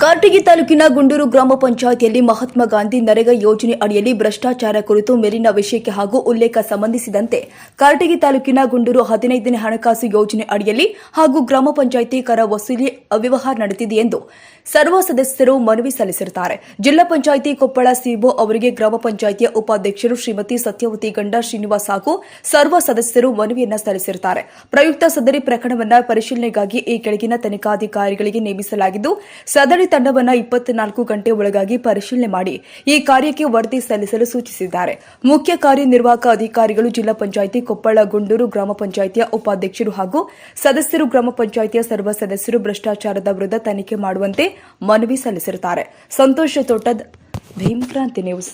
ಕಾರಟಗಿ ತಾಲೂಕಿನ ಗುಂಡೂರು ಗ್ರಾಮ ಪಂಚಾಯಿತಿಯಲ್ಲಿ ಮಹಾತ್ಮ ಗಾಂಧಿ ನರೇಗಾ ಯೋಜನೆ ಅಡಿಯಲ್ಲಿ ಭ್ರಷ್ಟಾಚಾರ ಕುರಿತು ಮೇಲಿನ ವಿಷಯಕ್ಕೆ ಹಾಗೂ ಉಲ್ಲೇಖ ಸಂಬಂಧಿಸಿದಂತೆ ಕಾರಟಗಿ ತಾಲೂಕಿನ ಗುಂಡೂರು 15ನೇ ಹಣಕಾಸು ಯೋಜನೆ ಅಡಿಯಲ್ಲಿ ಹಾಗೂ ಗ್ರಾಮ ಪಂಚಾಯಿತಿ ಕರ ವಸೂಲಿ ಅವ್ಯವಹಾರ ನಡೆದಿದೆ ಎಂದು ಸರ್ವ ಸದಸ್ಯರು ಮನವಿ ಸಲ್ಲಿಸಿರುತ್ತಾರೆ. ಜಿಲ್ಲಾ ಪಂಚಾಯಿತಿ ಕೊಪ್ಪಳ ಸಿಒ ಅವರಿಗೆ ಗ್ರಾಮ ಪಂಚಾಯಿತಿಯ ಉಪಾಧ್ಯಕ್ಷರು ಶ್ರೀಮತಿ ಸತ್ಯವತಿ ಗಂಡ ಶ್ರೀನಿವಾಸ್ ಹಾಗೂ ಸರ್ವ ಸದಸ್ಯರು ಮನವಿಯನ್ನ ಸಲ್ಲಿಸಿರುತ್ತಾರೆ. ಪ್ರಯುಕ್ತ ಸದರಿ ಪ್ರಕರಣವನ್ನು ಪರಿಶೀಲನೆಗಾಗಿ ಈ ಕೆಳಗಿನ ತನಿಖಾಧಿಕಾರಿಗಳಿಗೆ ನೇಮಿಸಲಾಗಿದ್ದು ಸದರಿ ತಂಡವನ್ನು 24 ಗಂಟೆ ಒಳಗಾಗಿ ಪರಿಶೀಲನೆ ಮಾಡಿ ಈ ಕಾರ್ಯಕ್ಕೆ ವರದಿ ಸಲ್ಲಿಸಲು ಸೂಚಿಸಿದ್ದಾರೆ. ಮುಖ್ಯ ಕಾರ್ಯನಿರ್ವಾಹಕ ಅಧಿಕಾರಿಗಳು ಜಿಲ್ಲಾ ಪಂಚಾಯಿತಿ ಕೊಪ್ಪಳ ಗುಂಡೂರು ಗ್ರಾಮ ಪಂಚಾಯಿತಿಯ ಉಪಾಧ್ಯಕ್ಷರು ಹಾಗೂ ಸದಸ್ಯರು ಗ್ರಾಮ ಪಂಚಾಯಿತಿಯ ಸರ್ವ ಸದಸ್ಯರು ಭ್ರಷ್ಟಾಚಾರದ ವಿರುದ್ಧ ತನಿಖೆ ಮಾಡುವಂತೆ ಮನವಿ ಸಲ್ಲಿಸಿರುತ್ತಾರೆ. ಸಂತೋಷ್ ತೋಟದ್ ಭೀಮ್ ಕ್ರಾಂತಿ ನ್ಯೂಸ್.